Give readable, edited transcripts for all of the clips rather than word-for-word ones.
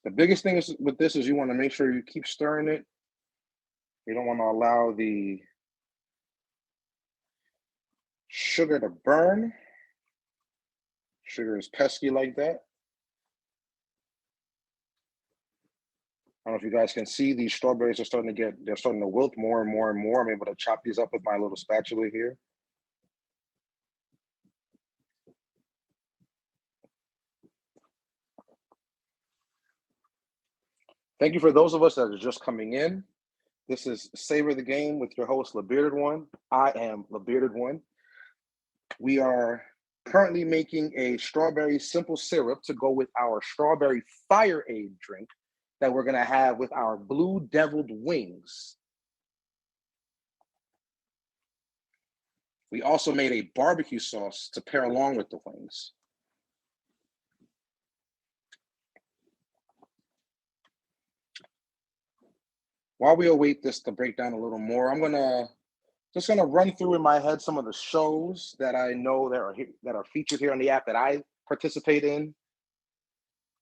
The biggest thing is with this is you want to make sure you keep stirring it. You don't want to allow the sugar to burn. Sugar is pesky like that. I don't know if you guys can see these strawberries are they're starting to wilt more and more and more. I'm able to chop these up with my little spatula here. Thank you for those of us that are just coming in. This is Savor the Game with your host, LaBearded One. I am LaBearded One. We are currently making a strawberry simple syrup to go with our strawberry fire aid drink that we're going to have with our blue deviled wings. We also made a barbecue sauce to pair along with the wings. While we await this to break down a little more, I'm just gonna run through in my head some of the shows that I know that are featured here on the app that I participate in.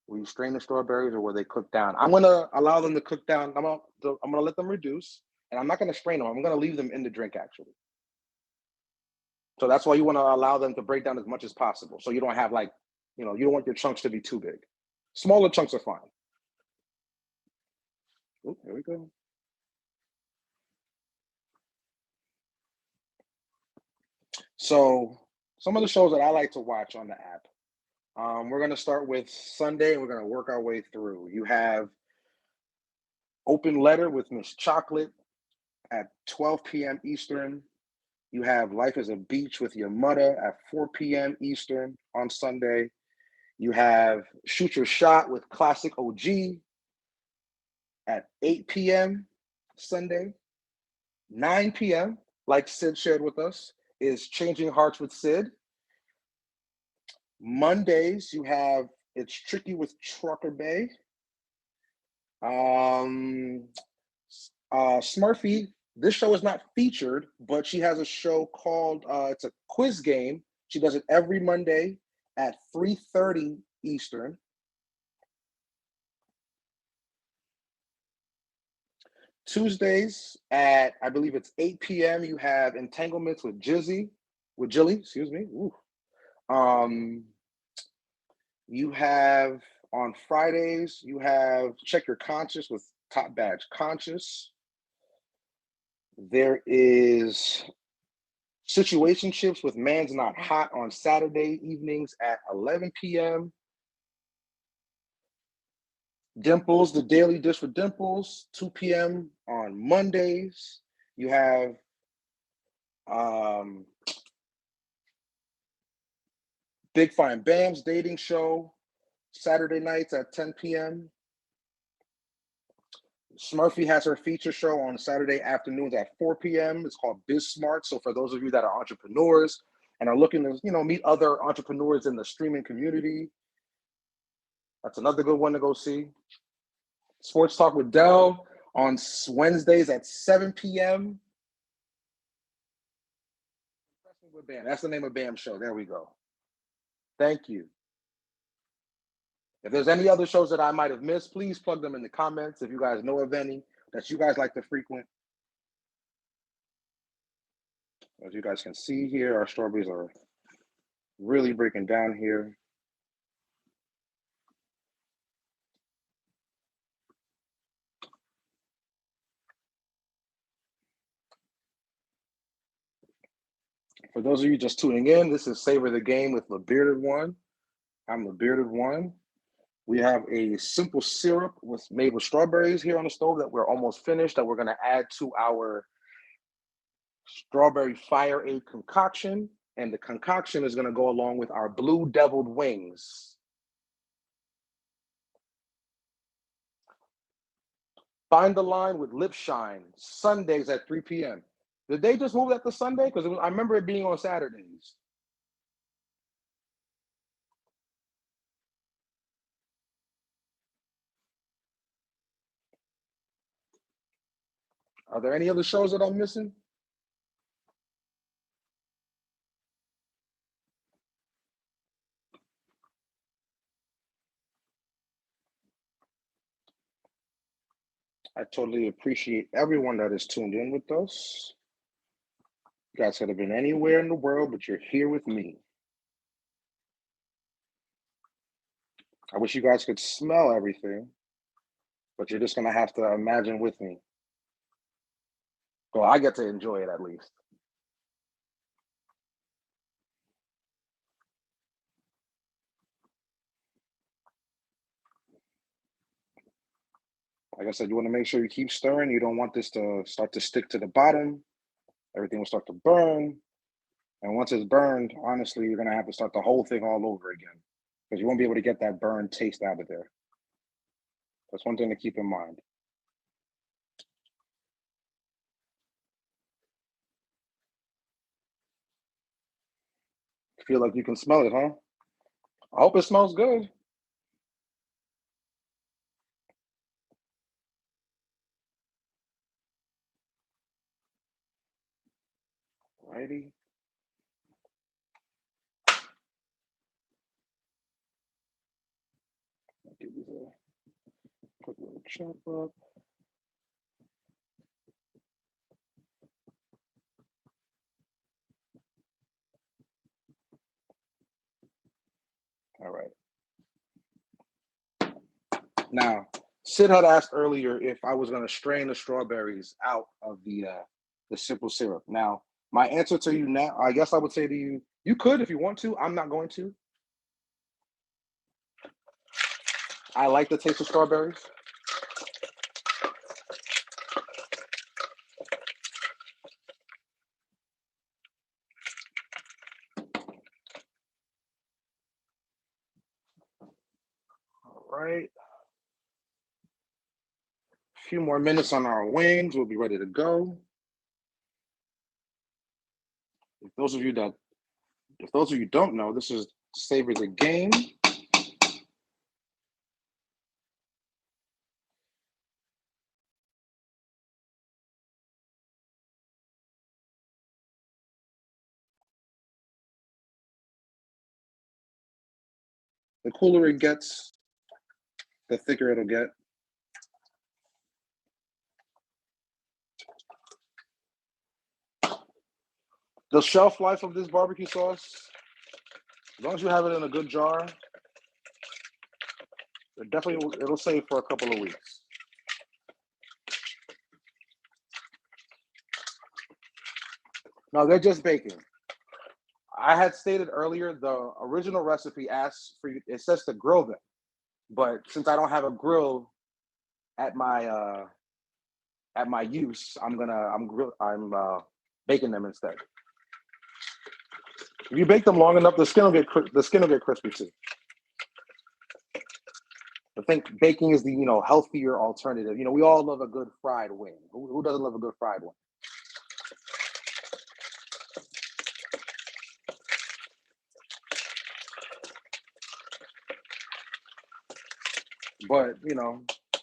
Will you strain the strawberries or will they cook down? I'm gonna allow them to cook down. I'm gonna let them reduce, and I'm not gonna strain them. I'm gonna leave them in the drink actually. So that's why you want to allow them to break down as much as possible. So you don't have you don't want your chunks to be too big. Smaller chunks are fine. Oh, here we go. So some of the shows that I like to watch on the app. We're going to start with Sunday and we're going to work our way through. You have Open Letter with Miss Chocolate at 12 p.m. Eastern. You have Life is a Beach with Your Mother at 4 p.m. Eastern on Sunday. You have Shoot Your Shot with Classic OG at 8 p.m. Sunday. 9 p.m., like Sid shared with us, is Changing Hearts with Sid. Mondays, you have It's Tricky with Trucker Bay. Smurfy, this show is not featured, but she has a show called, it's a quiz game. She does it every Monday at 3:30 Eastern. Tuesdays at, I believe it's 8 p.m., you have Entanglements with Jilly, excuse me. Ooh. You have on Fridays, you have Check Your Conscience with Top Badge Conscious. There is Situationships with Man's Not Hot on Saturday evenings at 11 p.m. Dimples, The Daily Dish with Dimples, 2 p.m. on Mondays. You have Big Fine Bam's Dating Show, Saturday nights at 10 p.m. Smurfy has her feature show on Saturday afternoons at 4 p.m. It's called Biz Smart. So for those of you that are entrepreneurs and are looking to, meet other entrepreneurs in the streaming community, that's another good one to go see. Sports Talk with Dell on Wednesdays at 7 p.m. That's the name of Bam's show. There we go. Thank you. If there's any other shows that I might have missed, please plug them in the comments if you guys know of any that you guys like to frequent. As you guys can see here, our strawberries are really breaking down here. For those of you just tuning in, this is Savor the Game with LaBearded One. I'm LaBearded One. We have a simple syrup made with strawberries here on the stove that we're almost finished that we're going to add to our strawberry fire aid concoction. And the concoction is going to go along with our blue deviled wings. Find the Line with Lip Shine, Sundays at 3 p.m. Did they just move that to Sunday? Because I remember it being on Saturdays. Are there any other shows that I'm missing? I totally appreciate everyone that is tuned in with us. You guys could have been anywhere in the world, but you're here with me. I wish you guys could smell everything, but you're just gonna have to imagine with me. Well, I get to enjoy it at least. Like I said, you want to make sure you keep stirring. You don't want this to start to stick to the bottom. Everything will start to burn. And once it's burned, honestly, you're gonna have to start the whole thing all over again because you won't be able to get that burned taste out of there. That's one thing to keep in mind. Feel like you can smell it, huh? I hope it smells good. Righty. Give these a quick little chop up. All right. Now, Sid had asked earlier if I was going to strain the strawberries out of the simple syrup. Now, my answer to you now, I guess I would say to you, you could if you want to. I'm not going to. I like the taste of strawberries. All right. A few more minutes on our wings. We'll be ready to go. If those of you that, if those of you don't know, this is Savor the Game. The cooler it gets, the thicker it'll get. The shelf life of this barbecue sauce, as long as you have it in a good jar, it definitely it'll save for a couple of weeks. No, they're just baking. I had stated earlier the original recipe asks for you. It says to grill them, but since I don't have a grill at my use, I'm baking them instead. If you bake them long enough, the skin will get crispy too. I think baking is the healthier alternative. We all love a good fried wing. Who doesn't love a good fried wing? But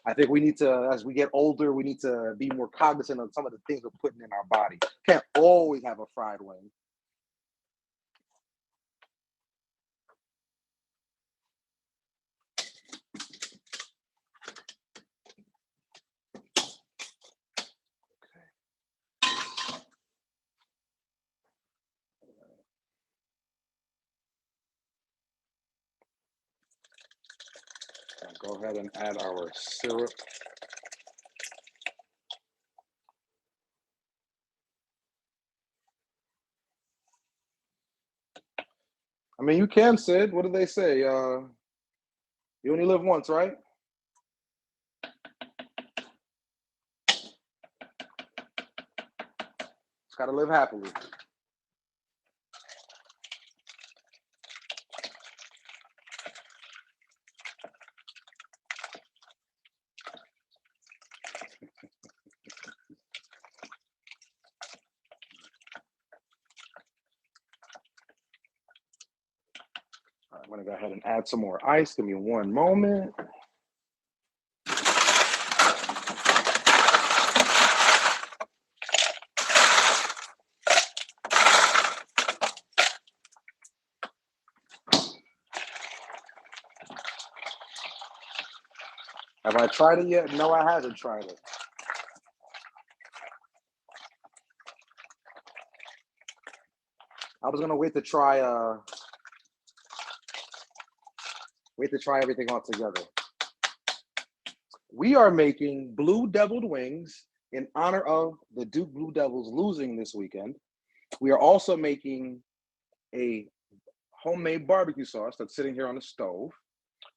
I think we need to, as we get older, we need to be more cognizant of some of the things we're putting in our body. Can't always have a fried wing. Go ahead and add our syrup. I mean, you can, Sid. What do they say? You only live once, right? It's got to live happily. I'm going to go ahead and add some more ice. Give me one moment. Have I tried it yet? No, I haven't tried it. I was gonna wait to try everything all together. We are making blue deviled wings in honor of the Duke Blue Devils losing this weekend. We are also making a homemade barbecue sauce that's sitting here on the stove.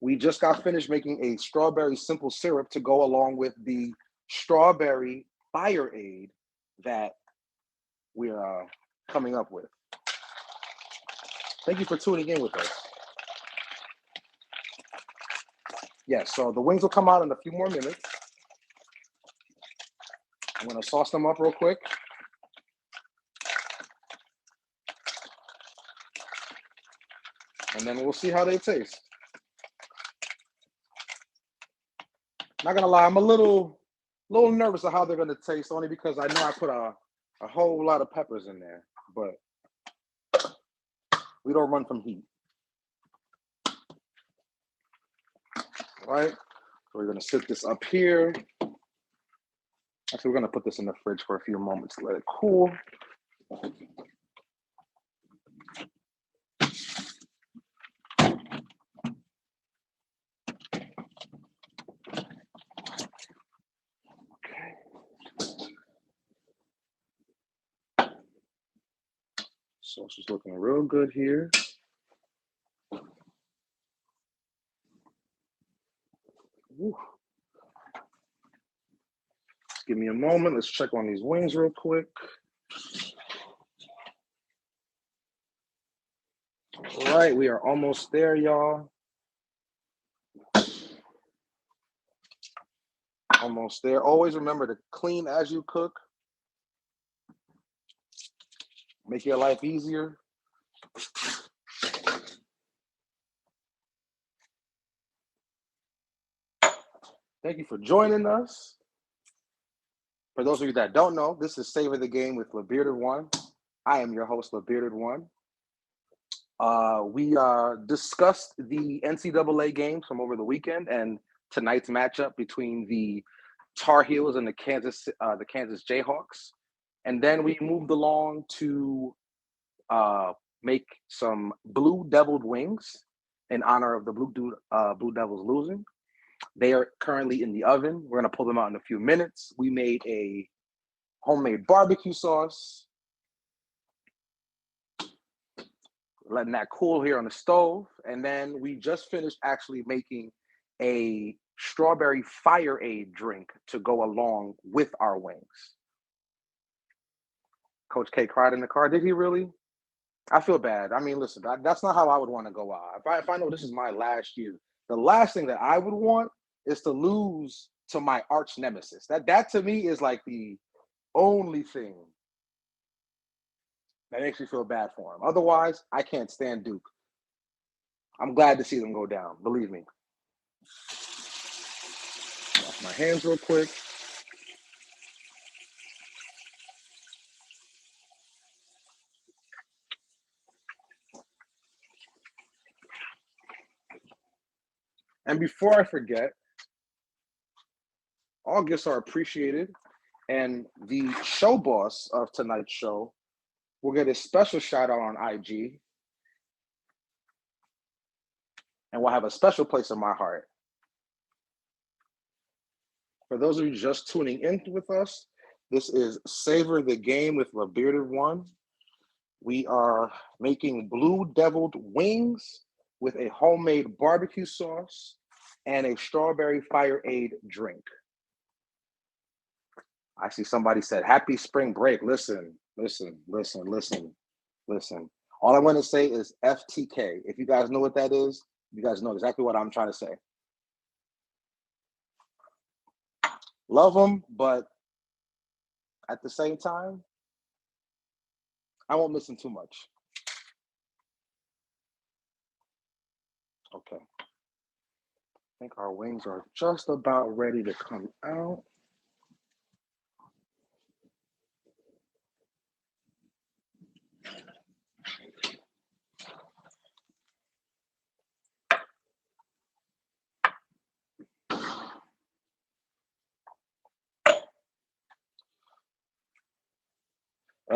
We just got finished making a strawberry simple syrup to go along with the strawberry fire aid that we're coming up with. Thank you for tuning in with us. Yes, so the wings will come out in a few more minutes. I'm going to sauce them up real quick. And then we'll see how they taste. Not gonna lie, I'm a little nervous of how they're gonna taste, only because I know I put a whole lot of peppers in there, but we don't run from heat. All right, so we're gonna sit this up here. Actually, we're gonna put this in the fridge for a few moments to let it cool. Sauce is looking real good here. Woo. Give me a moment. Let's check on these wings real quick. All right, we are almost there, y'all. Almost there. Always remember to clean as you cook. Make your life easier. Thank you for joining us. For those of you that don't know, this is Savor the Game with LaBearded One. I am your host, LaBearded One. We discussed the NCAA games from over the weekend and tonight's matchup between the Tar Heels and the Kansas Jayhawks. And then we moved along to make some blue deviled wings in honor of the Blue Devils losing. They are currently in the oven. We're going to pull them out in a few minutes. We made a homemade barbecue sauce. Letting that cool here on the stove. And then we just finished actually making a strawberry fire aid drink to go along with our wings. Coach K cried in the car. Did he really? I feel bad. I mean, listen, that's not how I would want to go out. If I know this is my last year, the last thing that I would want is to lose to my arch nemesis. That to me is like the only thing that makes me feel bad for him. Otherwise, I can't stand Duke. I'm glad to see them go down. Believe me. Wash my hands real quick. And before I forget, all gifts are appreciated. And the show boss of tonight's show will get a special shout out on IG. And will have a special place in my heart. For those of you just tuning in with us, this is Savor the Game with LaBearded One. We are making blue deviled wings with a homemade barbecue sauce and a strawberry fire aid drink. I see somebody said, happy spring break. Listen. All I want to say is FTK. If you guys know what that is, you guys know exactly what I'm trying to say. Love them, but at the same time, I won't miss them too much. Okay. I think our wings are just about ready to come out.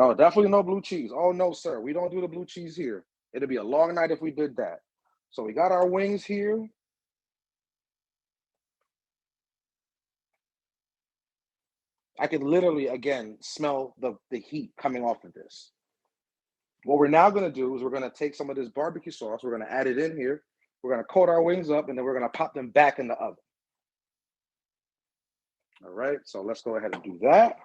Oh, definitely no blue cheese. Oh no, sir. We don't do the blue cheese here. It'd be a long night if we did that. So we got our wings here. I can literally again smell the heat coming off of this. What we're now gonna do is we're gonna take some of this barbecue sauce, we're gonna add it in here, we're gonna coat our wings up, and then we're gonna pop them back in the oven. All right, so let's go ahead and do that.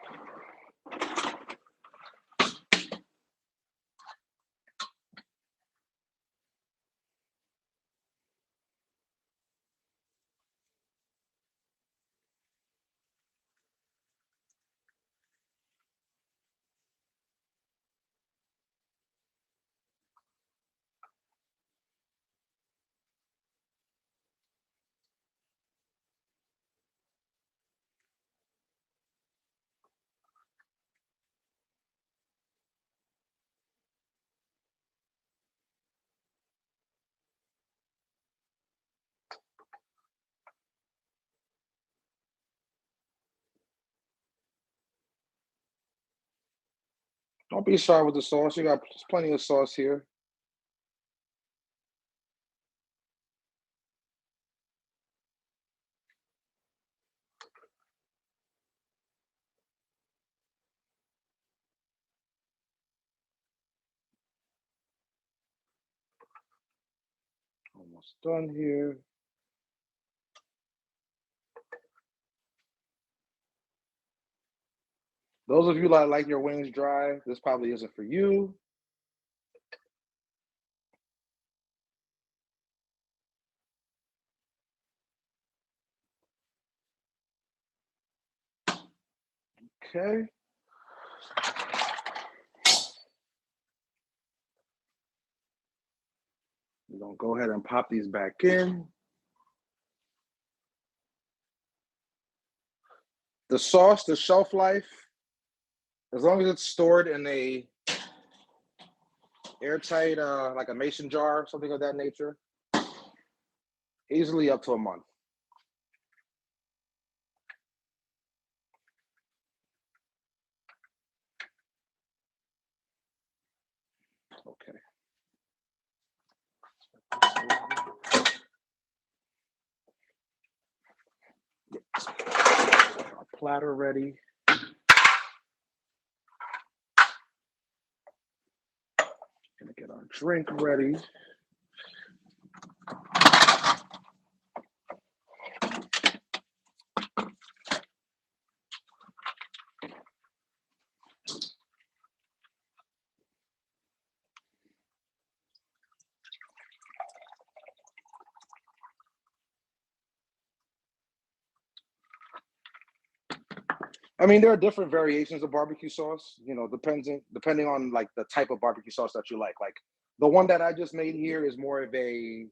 Don't be shy with the sauce. You got plenty of sauce here. Almost done here. Those of you that like your wings dry, this probably isn't for you. Okay. We're gonna go ahead and pop these back in. The sauce, the shelf life, as long as it's stored in a airtight, like a mason jar, something of that nature, easily up to a month. Okay. Get our platter ready. Gonna get our drink ready. I mean, there are different variations of barbecue sauce. You know, depending on like the type of barbecue sauce that you like. Like the one that I just made here is more of a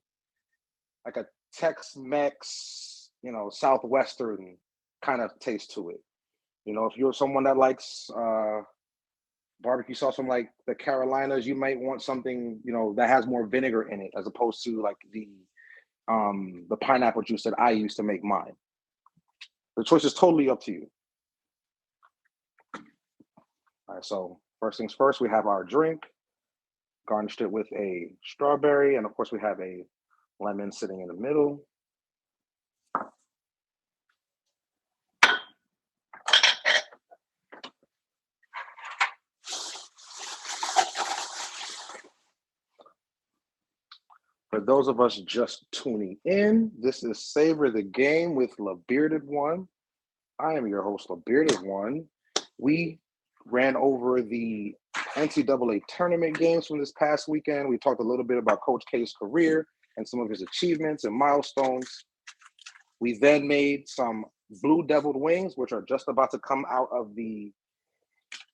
like a Tex-Mex, you know, southwestern kind of taste to it. You know, if you're someone that likes barbecue sauce from like the Carolinas, you might want something, you know, that has more vinegar in it as opposed to like the pineapple juice that I use to make mine. The choice is totally up to you. All right, so first things first, we have our drink, garnished it with a strawberry, and of course we have a lemon sitting in the middle. For those of us just tuning in, this is Savor the Game with La Bearded One. I am your host, La Bearded One. We ran over the NCAA tournament games from this past weekend. We talked a little bit about Coach K's career and some of his achievements and milestones. We then made some blue deviled wings, which are just about to come out of the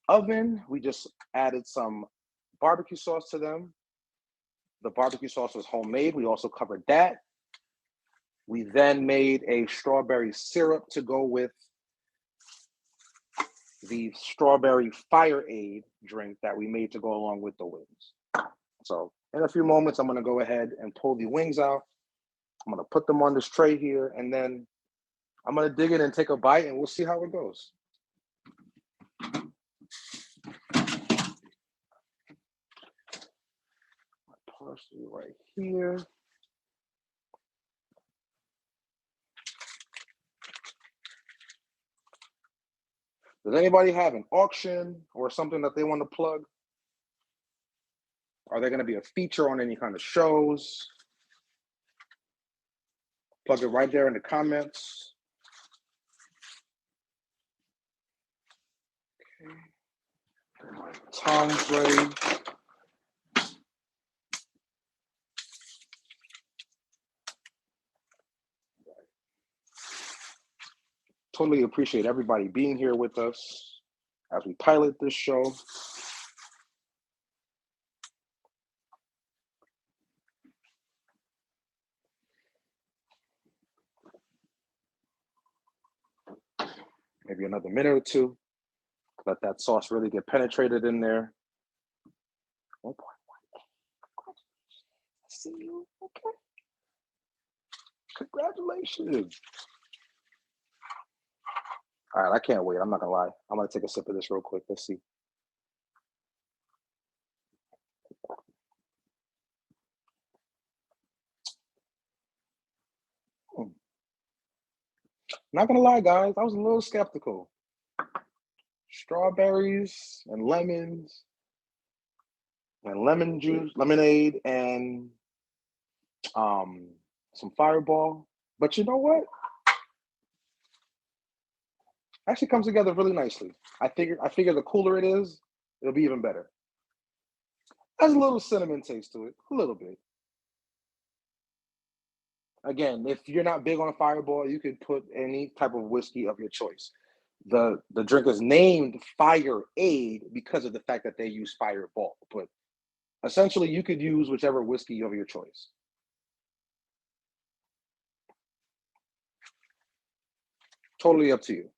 oven. We just added some barbecue sauce to them. The barbecue sauce was homemade. We also covered that. We then made a strawberry syrup to go with the strawberry fire aid drink that we made to go along with the wings. So in a few moments, I'm going to go ahead and pull the wings out. I'm going to put them on this tray here, and then I'm going to dig in and take a bite, and we'll see how it goes. parsley right here. Does anybody have an auction or something that they want to plug? Are they going to be a feature on any kind of shows? Plug it right there in the comments. Okay. Tongs ready. Totally appreciate everybody being here with us as we pilot this show. Maybe another minute or two. Let that sauce really get penetrated in there. 1.1. I see you. Okay. Congratulations. All right, I can't wait. I'm not gonna lie. I'm gonna take a sip of this real quick. Let's see. Not gonna lie, guys. I was a little skeptical. Strawberries and lemons and lemon juice, lemonade, and some Fireball. But you know what? Actually comes together really nicely. I figure the cooler it is, it'll be even better. Has a little cinnamon taste to it, a little bit. Again, if you're not big on Fireball, you could put any type of whiskey of your choice. The drink is named Fire Aid because of the fact that they use Fireball, but essentially you could use whichever whiskey of your choice. Totally up to you.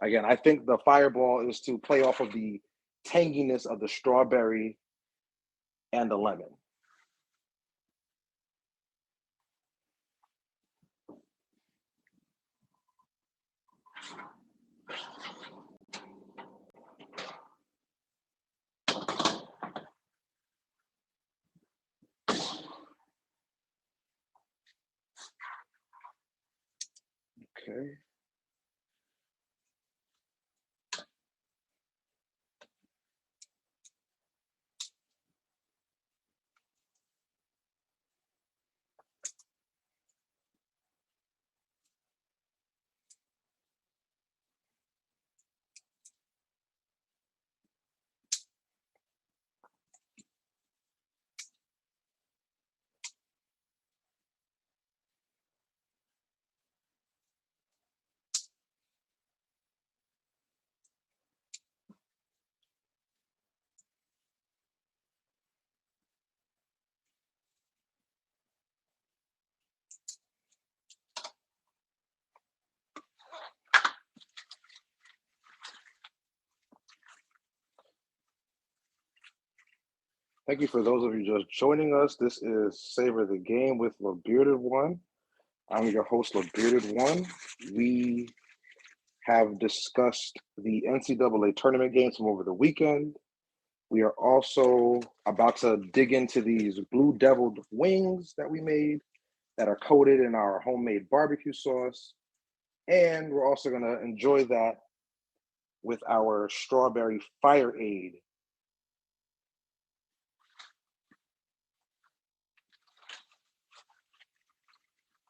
Again, I think the Fireball is to play off of the tanginess of the strawberry and the lemon. Okay. Thank you for those of you just joining us. This is Savor the Game with the Bearded One. I'm your host, the Bearded One. We have discussed the NCAA tournament games from over the weekend. We are also about to dig into these blue deviled wings that we made that are coated in our homemade barbecue sauce. And we're also going to enjoy that with our strawberry fire aid.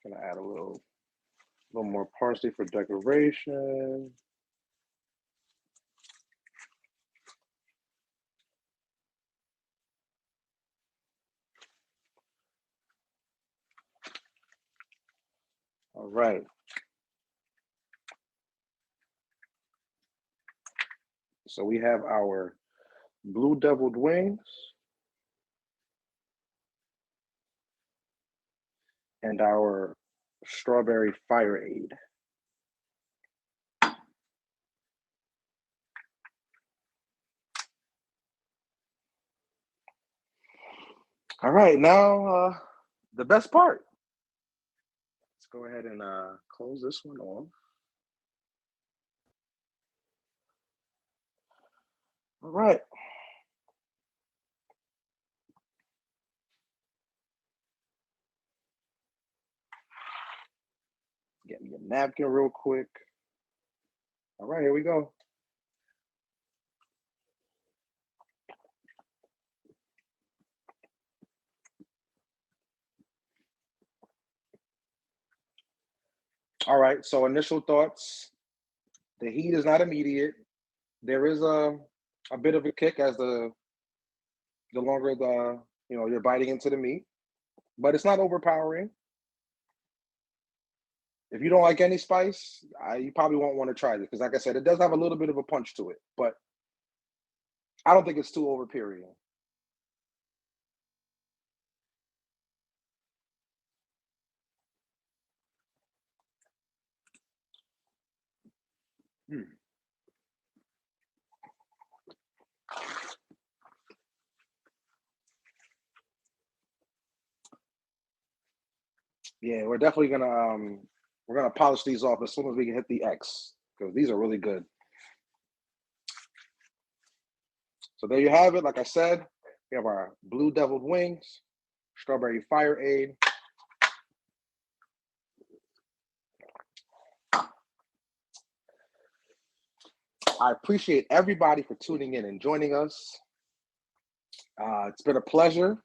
Gonna add a little more parsley for decoration. All right. So we have our blue deviled wings and our strawberry fire aid. All right, now the best part. Let's go ahead and close this one off. All right. Get me a napkin real quick. All right, here we go. All right, so initial thoughts. The heat is not immediate. There is a bit of a kick as the longer you're biting into the meat, but it's not overpowering. If you don't like any spice, you probably won't want to try this because, like I said, it does have a little bit of a punch to it, but I don't think it's too overpowering. Hmm. Yeah, we're gonna polish these off as soon as we can hit the X because these are really good. So there you have it. Like I said, we have our blue deviled wings, strawberry fire aid. I appreciate everybody for tuning in and joining us. It's been a pleasure.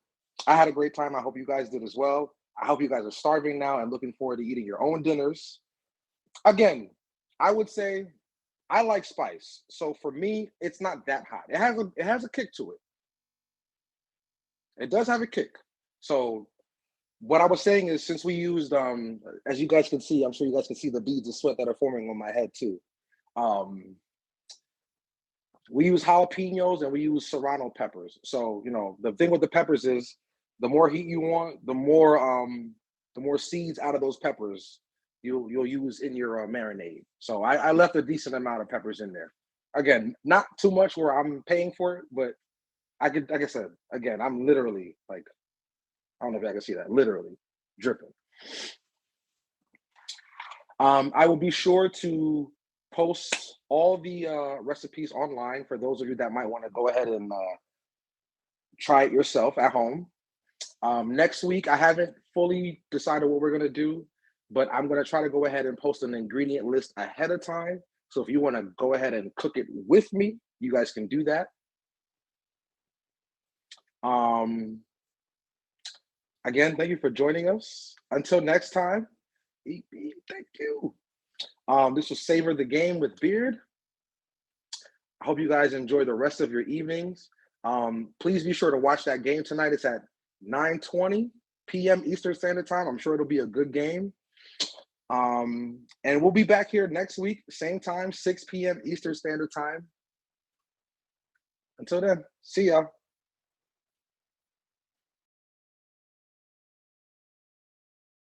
I had a great time. I hope you guys did as well. I hope you guys are starving now and looking forward to eating your own dinners. Again, I would say I like spice. So for me, it's not that hot. It has a kick to it. It does have a kick. So what I was saying is since we used as you guys can see, I'm sure you guys can see the beads of sweat that are forming on my head too. Um we use jalapenos and we use serrano peppers. So, the thing with the peppers is the more heat you want, the more seeds out of those peppers you'll use in your marinade. So I left a decent amount of peppers in there. Again, not too much where I'm paying for it, but like I said, again, I'm literally like, I don't know if I can see that, literally dripping. I will be sure to post all the recipes online for those of you that might want to go ahead and try it yourself at home. Next week, I haven't fully decided what we're going to do, but I'm going to try to go ahead and post an ingredient list ahead of time. So if you want to go ahead and cook it with me, you guys can do that. Um, Again, thank you for joining us. Until next time, thank you. This was Savor the Game with Beard. I hope you guys enjoy the rest of your evenings. Please be sure to watch that game tonight. It's at 9:20 p.m. Eastern Standard Time. I'm sure it'll be a good game. And we'll be back here next week, same time, 6 p.m. Eastern Standard Time. Until then, see ya.